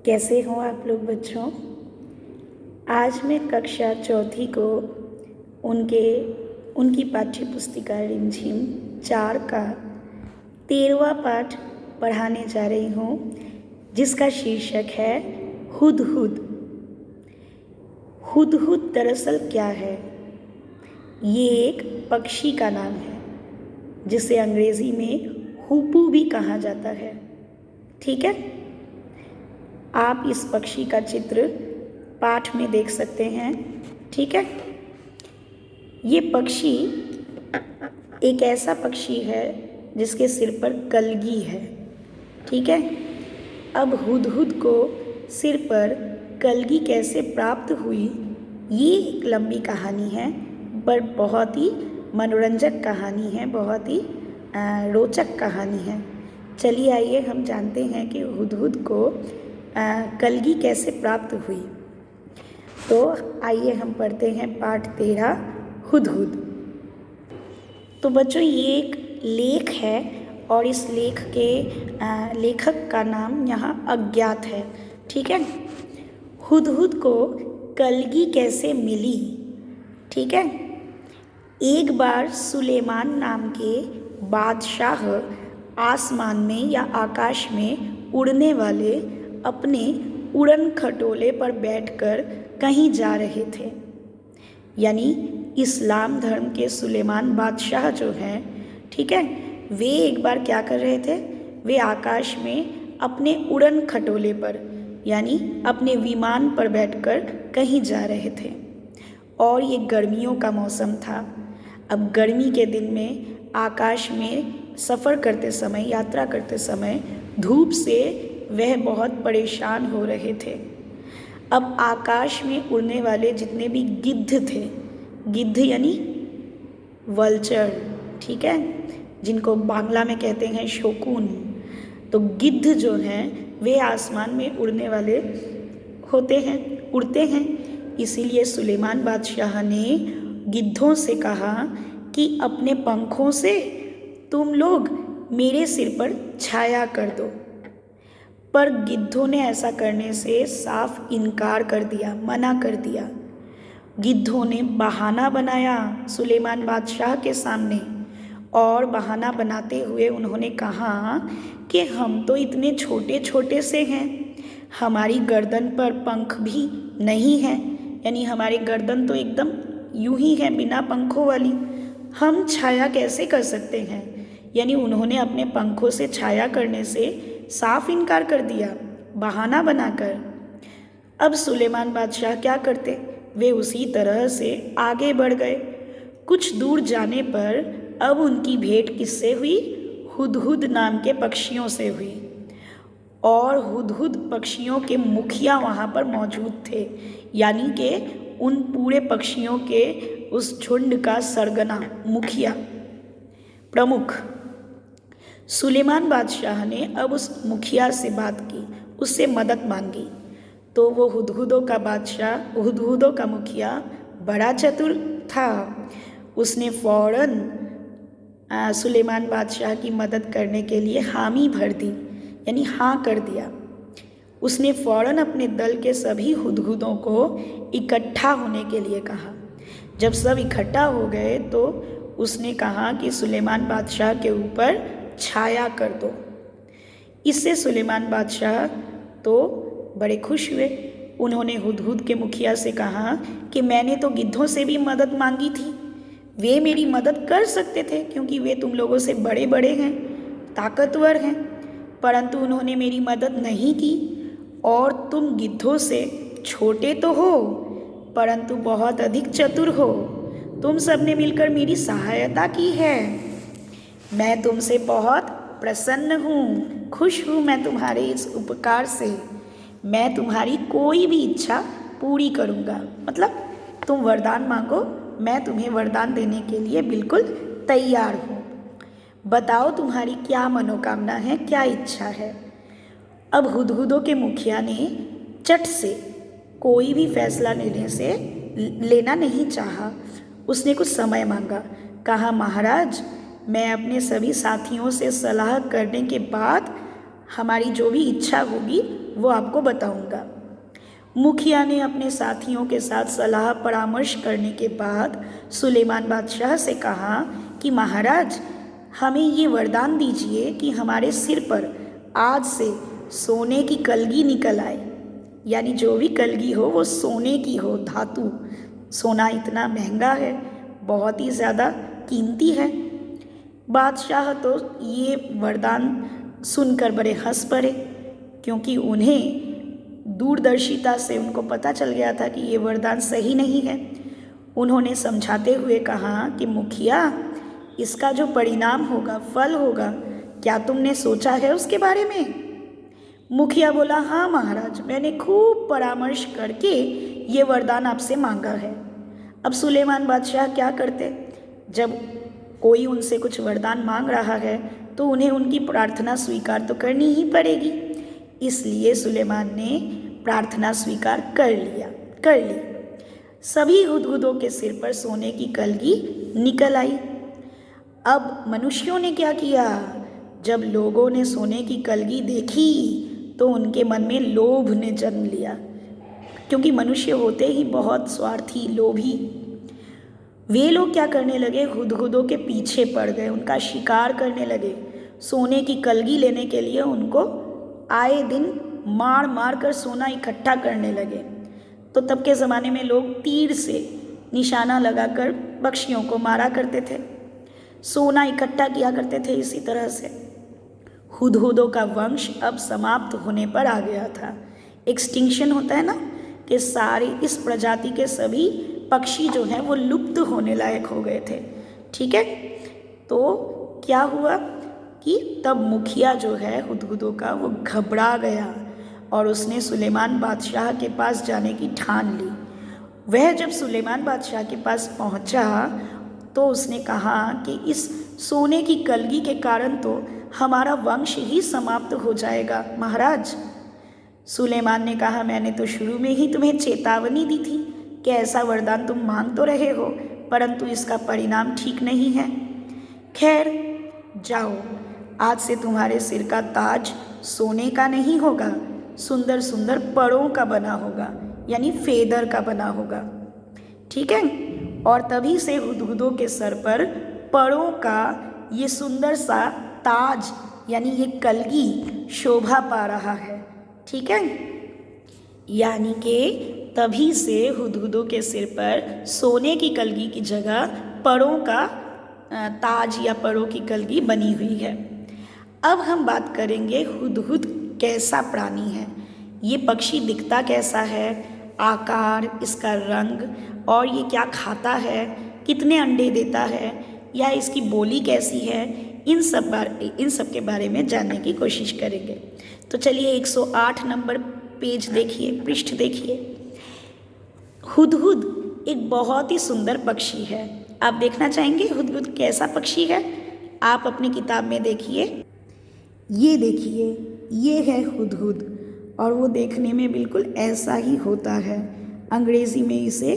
कैसे हो आप लोग बच्चों। आज मैं कक्षा चौथी को उनकी पाठ्य पुस्तिका रिमझिम 4 का 13वां पाठ पढ़ाने जा रही हूँ, जिसका शीर्षक है हुदहुद। हुदहुद दरअसल क्या है? ये एक पक्षी का नाम है जिसे अंग्रेज़ी में हुपू भी कहा जाता है। ठीक है, आप इस पक्षी का चित्र पाठ में देख सकते हैं। ठीक है, ये पक्षी एक ऐसा पक्षी है जिसके सिर पर कलगी है। ठीक है, अब हुदहुद को सिर पर कलगी कैसे प्राप्त हुई, ये एक लंबी कहानी है, पर बहुत ही मनोरंजक कहानी है, बहुत ही रोचक कहानी है। चलिए आइए हम जानते हैं कि हुदहुद को कलगी कैसे प्राप्त हुई। तो आइए हम पढ़ते हैं पाठ 13 हुदहुद। तो बच्चों, ये एक लेख है और इस लेख के लेखक का नाम यहाँ अज्ञात है। ठीक है, हुदहुद को कलगी कैसे मिली। ठीक है, एक बार सुलेमान नाम के बादशाह आसमान में या आकाश में उड़ने वाले अपने उड़न खटोले पर बैठकर कहीं जा रहे थे। यानी इस्लाम धर्म के सुलेमान बादशाह जो हैं, ठीक है, वे एक बार क्या कर रहे थे, वे आकाश में अपने उड़न खटोले पर यानी अपने विमान पर बैठकर कहीं जा रहे थे और ये गर्मियों का मौसम था। अब गर्मी के दिन में आकाश में सफ़र करते समय, यात्रा करते समय धूप से वह बहुत परेशान हो रहे थे। अब आकाश में उड़ने वाले जितने भी गिद्ध थे, गिद्ध यानी वल्चर, ठीक है, जिनको बांग्ला में कहते हैं शोकून, तो गिद्ध जो हैं वे आसमान में उड़ने वाले होते हैं, उड़ते हैं। इसीलिए सुलेमान बादशाह ने गिद्धों से कहा कि अपने पंखों से तुम लोग मेरे सिर पर छाया कर दो, पर गिद्धों ने ऐसा करने से साफ इनकार कर दिया, मना कर दिया। गिद्धों ने बहाना बनाया सुलेमान बादशाह के सामने और बहाना बनाते हुए उन्होंने कहा कि हम तो इतने छोटे छोटे से हैं, हमारी गर्दन पर पंख भी नहीं है, यानी हमारी गर्दन तो एकदम यूं ही है बिना पंखों वाली, हम छाया कैसे कर सकते हैं। यानी उन्होंने अपने पंखों से छाया करने से साफ इनकार कर दिया, बहाना बनाकर। अब सुलेमान बादशाह क्या करते, वे उसी तरह से आगे बढ़ गए। कुछ दूर जाने पर अब उनकी भेंट किससे हुई, हुदहुद नाम के पक्षियों से हुई। और हुदहुद पक्षियों के मुखिया वहाँ पर मौजूद थे, यानी कि उन पूरे पक्षियों के उस झुंड का सरगना, मुखिया, प्रमुख। सुलेमान बादशाह ने अब उस मुखिया से बात की, उससे मदद मांगी। तो वो हुदहुदों का बादशाह, हुदहुदों का मुखिया बड़ा चतुर था। उसने फ़ौरन सुलेमान बादशाह की मदद करने के लिए हामी भर दी, यानी हाँ कर दिया। उसने फ़ौरन अपने दल के सभी हुदहुदों को इकट्ठा होने के लिए कहा। जब सब इकट्ठा हो गए तो उसने कहा कि सुलेमान बादशाह के ऊपर छाया कर दो। इससे सुलेमान बादशाह तो बड़े खुश हुए। उन्होंने हुदहुद के मुखिया से कहा कि मैंने तो गिद्धों से भी मदद मांगी थी, वे मेरी मदद कर सकते थे क्योंकि वे तुम लोगों से बड़े बड़े हैं, ताकतवर हैं, परंतु उन्होंने मेरी मदद नहीं की। और तुम गिद्धों से छोटे तो हो परंतु बहुत अधिक चतुर हो, तुम सबने मिलकर मेरी सहायता की है। मैं तुमसे बहुत प्रसन्न हूँ, खुश हूँ मैं तुम्हारे इस उपकार से। मैं तुम्हारी कोई भी इच्छा पूरी करूँगा, मतलब तुम वरदान मांगो, मैं तुम्हें वरदान देने के लिए बिल्कुल तैयार हूँ। बताओ तुम्हारी क्या मनोकामना है, क्या इच्छा है। अब हुदहुदों के मुखिया ने चट से कोई भी फैसला लेना नहीं चाहा। उसने कुछ समय मांगा, कहा महाराज मैं अपने सभी साथियों से सलाह करने के बाद हमारी जो भी इच्छा होगी वो आपको बताऊंगा। मुखिया ने अपने साथियों के साथ सलाह परामर्श करने के बाद सुलेमान बादशाह से कहा कि महाराज, हमें ये वरदान दीजिए कि हमारे सिर पर आज से सोने की कलगी निकल आए, यानी जो भी कलगी हो वो सोने की हो, धातु। सोना इतना महंगा है, बहुत ही ज़्यादा कीमती है। बादशाह तो ये वरदान सुनकर बड़े हंस पड़े, क्योंकि उन्हें दूरदर्शिता से उनको पता चल गया था कि ये वरदान सही नहीं है। उन्होंने समझाते हुए कहा कि मुखिया, इसका जो परिणाम होगा, फल होगा, क्या तुमने सोचा है उसके बारे में? मुखिया बोला, हाँ महाराज, मैंने खूब परामर्श करके ये वरदान आपसे मांगा है। अब सुलेमान बादशाह क्या करते? जब कोई उनसे कुछ वरदान मांग रहा है तो उन्हें उनकी प्रार्थना स्वीकार तो करनी ही पड़ेगी। इसलिए सुलेमान ने प्रार्थना स्वीकार कर ली। सभी हुदहुदों के सिर पर सोने की कलगी निकल आई। अब मनुष्यों ने क्या किया? जब लोगों ने सोने की कलगी देखी तो उनके मन में लोभ ने जन्म लिया, क्योंकि मनुष्य होते ही बहुत स्वार्थी, लोभी। वे लोग क्या करने लगे? हुदहुदों के पीछे पड़ गए, उनका शिकार करने लगे। सोने की कलगी लेने के लिए उनको आए दिन मार मार कर सोना इकट्ठा करने लगे। तो तब के ज़माने में लोग तीर से निशाना लगाकर पक्षियों को मारा करते थे, सोना इकट्ठा किया करते थे। इसी तरह से हुदहुदों का वंश अब समाप्त होने पर आ गया था। एक्सटिंक्शन होता है ना, कि सारे इस प्रजाति के सभी पक्षी जो हैं वो लुप्त होने लायक हो गए थे। ठीक है, तो क्या हुआ कि तब मुखिया जो है हुदहुदों का, वो घबरा गया और उसने सुलेमान बादशाह के पास जाने की ठान ली। वह जब सुलेमान बादशाह के पास पहुंचा तो उसने कहा कि इस सोने की कलगी के कारण तो हमारा वंश ही समाप्त हो जाएगा महाराज। सुलेमान ने कहा, मैंने तो शुरू में ही तुम्हें चेतावनी दी थी कि ऐसा वरदान तुम मांग तो रहे हो, परंतु इसका परिणाम ठीक नहीं है। खैर जाओ, आज से तुम्हारे सिर का ताज सोने का नहीं होगा, सुंदर सुंदर पड़ों का बना होगा, यानी फेदर का बना होगा। ठीक है, और तभी से हुदहुदों के सर पर पड़ों का ये सुंदर सा ताज, यानी ये कलगी शोभा पा रहा है। ठीक है, यानी कि तभी से हुदहुदों के सिर पर सोने की कलगी की जगह पड़ों का ताज या पड़ों की कलगी बनी हुई है। अब हम बात करेंगे हुदहुद कैसा प्राणी है, ये पक्षी दिखता कैसा है, आकार, इसका रंग, और ये क्या खाता है, कितने अंडे देता है, या इसकी बोली कैसी है, इन सब के बारे में जानने की कोशिश करेंगे। तो चलिए 108 नंबर पेज देखिए, पृष्ठ देखिए। हुदहुद एक बहुत ही सुंदर पक्षी है। आप देखना चाहेंगे हुदहुद कैसा पक्षी है? आप अपनी किताब में देखिए। ये देखिए, ये है हुदहुद, और वो देखने में बिल्कुल ऐसा ही होता है। अंग्रेजी में इसे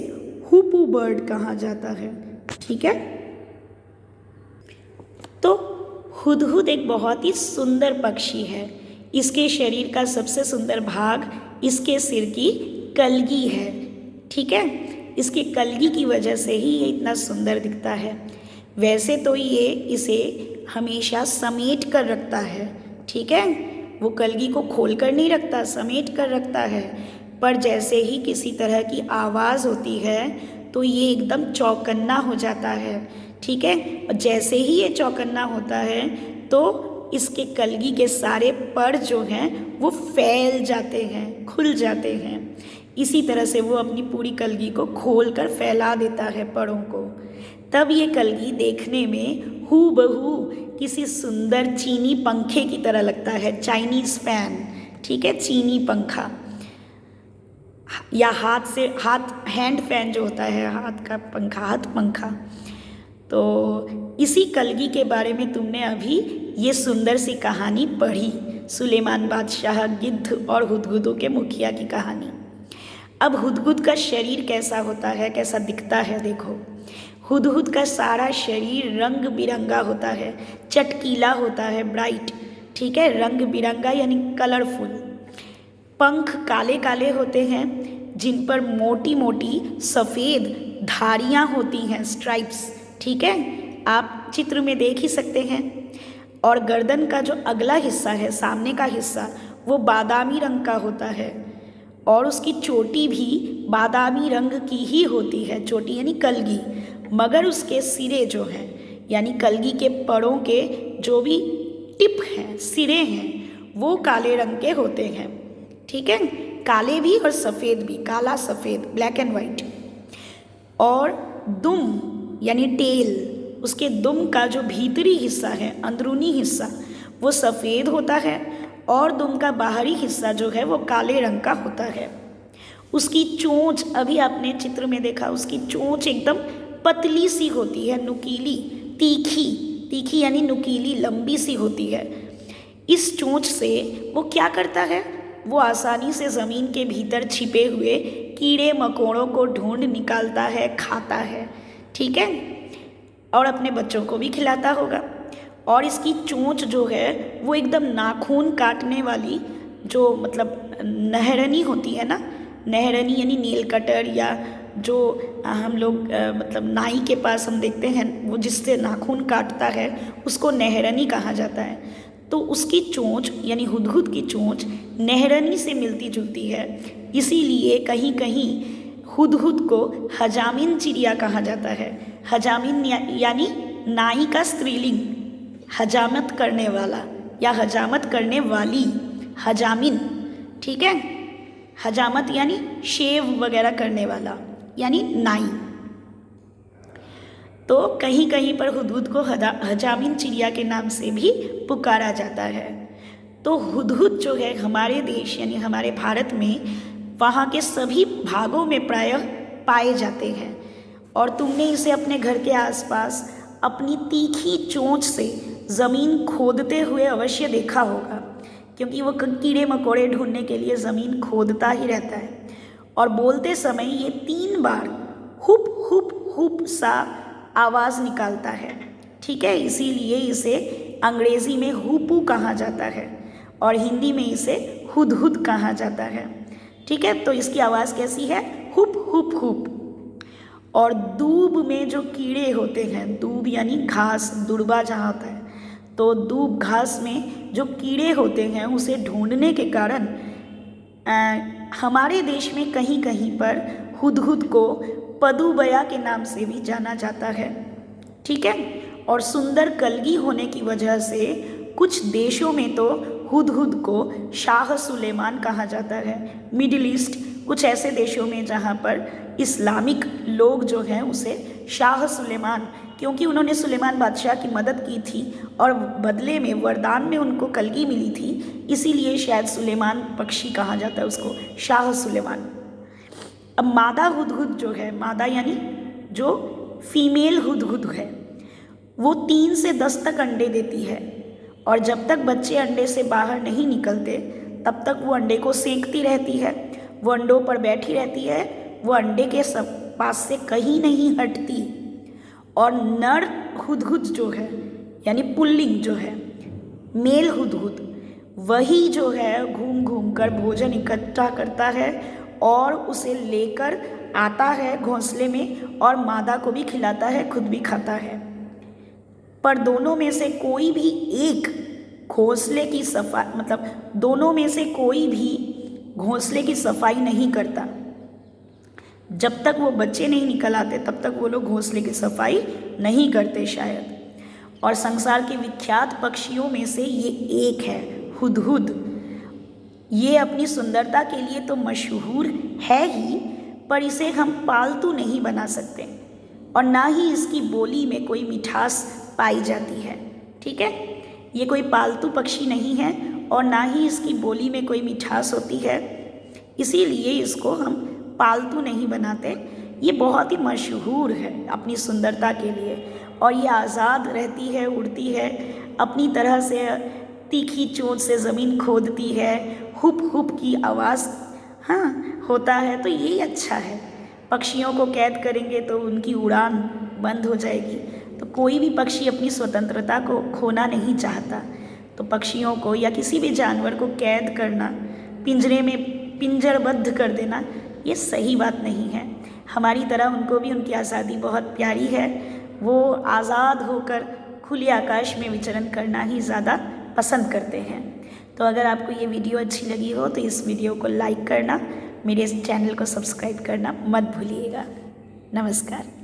हुपू बर्ड कहा जाता है। ठीक है, तो हुदहुद एक बहुत ही सुंदर पक्षी है। इसके शरीर का सबसे सुंदर भाग इसके सिर की कलगी है। ठीक है, इसकी कलगी की वजह से ही ये इतना सुंदर दिखता है। वैसे तो ये इसे हमेशा समेट कर रखता है। ठीक है, वो कलगी को खोल कर नहीं रखता, समेट कर रखता है। पर जैसे ही किसी तरह की आवाज़ होती है तो ये एकदम चौकन्ना हो जाता है। ठीक है, और जैसे ही ये चौकन्ना होता है तो इसके कलगी के सारे पर जो हैं वो फैल जाते हैं, खुल जाते हैं। इसी तरह से वो अपनी पूरी कलगी को खोल कर फैला देता है परों को। तब ये कलगी देखने में हूबहू किसी सुंदर चीनी पंखे की तरह लगता है, चाइनीज़ फैन। ठीक है, चीनी पंखा या हैंड फैन जो होता है, हाथ का पंखा, हाथ पंखा। तो इसी कलगी के बारे में तुमने अभी ये सुंदर सी कहानी पढ़ी, सुलेमान बादशाह, गिद्ध और हुदहुदों के मुखिया की कहानी। अब हुदहुद का शरीर कैसा होता है, कैसा दिखता है? देखो, हुदहुद का सारा शरीर रंग बिरंगा होता है, चटकीला होता है, ब्राइट। ठीक है, रंग बिरंगा यानी कलरफुल। पंख काले काले होते हैं जिन पर मोटी मोटी सफ़ेद धारियाँ होती हैं, स्ट्राइप्स। ठीक है, आप चित्र में देख ही सकते हैं। और गर्दन का जो अगला हिस्सा है, सामने का हिस्सा, वो बादामी रंग का होता है और उसकी चोटी भी बादामी रंग की ही होती है, चोटी यानी कलगी। मगर उसके सिरे जो हैं यानी कलगी के पड़ों के जो भी टिप हैं, सिरे हैं, वो काले रंग के होते हैं। ठीक है, काले भी और सफ़ेद भी, काला सफ़ेद, ब्लैक एंड वाइट। और दुम यानी टेल, उसके दुम का जो भीतरी हिस्सा है, अंदरूनी हिस्सा, वो सफ़ेद होता है और दुम का बाहरी हिस्सा जो है वो काले रंग का होता है। उसकी चोंच, अभी आपने चित्र में देखा, उसकी चोंच एकदम पतली सी होती है, नुकीली, तीखी, तीखी यानी नुकीली, लंबी सी होती है। इस चोंच से वो क्या करता है, वो आसानी से ज़मीन के भीतर छिपे हुए कीड़े मकोड़ों को ढूंढ निकालता है, खाता है। ठीक है, और अपने बच्चों को भी खिलाता होगा। और इसकी चोंच जो है वो एकदम नाखून काटने वाली, जो मतलब नहरनी होती है ना, नहरनी यानी नेल कटर, या जो हम लोग मतलब नाई के पास हम देखते हैं, वो जिससे नाखून काटता है उसको नहरनी कहा जाता है। तो उसकी चोंच यानी हुदहुद की चोंच नहरनी से मिलती जुलती है, इसीलिए कहीं कहीं हुदहुद को हजामिन चिड़िया कहा जाता है। हजामिन यानी नाई का स्त्रीलिंग, हजामत करने वाला या हजामत करने वाली, हजामिन। ठीक है, हजामत यानी शेव वगैरह करने वाला यानी नाई। तो कहीं कहीं पर हुदहुद को हजामिन चिड़िया के नाम से भी पुकारा जाता है। तो हुदहुद जो है हमारे देश यानी हमारे भारत में वहाँ के सभी भागों में प्रायः पाए जाते हैं। और तुमने इसे अपने घर के आसपास अपनी तीखी चोंच से ज़मीन खोदते हुए अवश्य देखा होगा, क्योंकि वो कीड़े मकोड़े ढूंढने के लिए ज़मीन खोदता ही रहता है। और बोलते समय ये 3 बार हुप हुप हुप सा आवाज़ निकालता है। ठीक है, इसीलिए इसे अंग्रेज़ी में हुपू कहा जाता है और हिंदी में इसे हुदहुद कहा जाता है। ठीक है, तो इसकी आवाज़ कैसी है, हुप हुप हुप। और दूब में जो कीड़े होते हैं, दूब यानी घास, दुर्बा जहाँ होता है, तो दूब घास में जो कीड़े होते हैं उसे ढूंढने के कारण हमारे देश में कहीं कहीं पर हुदहुद को पदुबया के नाम से भी जाना जाता है। ठीक है, और सुंदर कलगी होने की वजह से कुछ देशों में तो हुदहुद को शाह सुलेमान कहा जाता है। मिडिल ईस्ट, कुछ ऐसे देशों में जहाँ पर इस्लामिक लोग जो हैं उसे शाह सुलेमान, क्योंकि उन्होंने सुलेमान बादशाह की मदद की थी और बदले में वरदान में उनको कलगी मिली थी, इसीलिए शायद सुलेमान पक्षी कहा जाता है उसको, शाह सुलेमान। अब मादा हुदहुद जो है, मादा यानी जो फीमेल हुदहुद है, वो 3 से 10 तक अंडे देती है और जब तक बच्चे अंडे से बाहर नहीं निकलते तब तक वो अंडे को सेंकती रहती है, वो अंडों पर बैठी रहती है, वो अंडे के पास से कहीं नहीं हटती। और नर हुदहुद जो है यानी पुल्लिंग जो है, मेल हुदहुद, वही जो है घूम घूम कर भोजन इकट्ठा करता है और उसे लेकर आता है घोंसले में और मादा को भी खिलाता है, खुद भी खाता है। पर दोनों में से कोई भी एक घोंसले की सफाई, मतलब दोनों में से कोई भी घोंसले की सफाई नहीं करता। जब तक वो बच्चे नहीं निकल आते तब तक वो लोग घोंसले की सफाई नहीं करते शायद। और संसार के विख्यात पक्षियों में से ये एक है, हुदहुद। ये अपनी सुंदरता के लिए तो मशहूर है ही, पर इसे हम पालतू नहीं बना सकते और ना ही इसकी बोली में कोई मिठास पाई जाती है। ठीक है, ये कोई पालतू पक्षी नहीं है और ना ही इसकी बोली में कोई मिठास होती है, इसीलिए इसको हम पालतू नहीं बनाते। ये बहुत ही मशहूर है अपनी सुंदरता के लिए और ये आज़ाद रहती है, उड़ती है, अपनी तरह से तीखी चोंच से ज़मीन खोदती है, हुप हुप की आवाज़ होता है। तो यही अच्छा है। पक्षियों को कैद करेंगे तो उनकी उड़ान बंद हो जाएगी। तो कोई भी पक्षी अपनी स्वतंत्रता को खोना नहीं चाहता। तो पक्षियों को या किसी भी जानवर को कैद करना, पिंजरे में पिंजरबद्ध कर देना, ये सही बात नहीं है। हमारी तरह उनको भी उनकी आज़ादी बहुत प्यारी है। वो आज़ाद होकर खुले आकाश में विचरण करना ही ज़्यादा पसंद करते हैं। तो अगर आपको ये वीडियो अच्छी लगी हो तो इस वीडियो को लाइक करना, मेरे इस चैनल को सब्सक्राइब करना मत भूलिएगा। नमस्कार।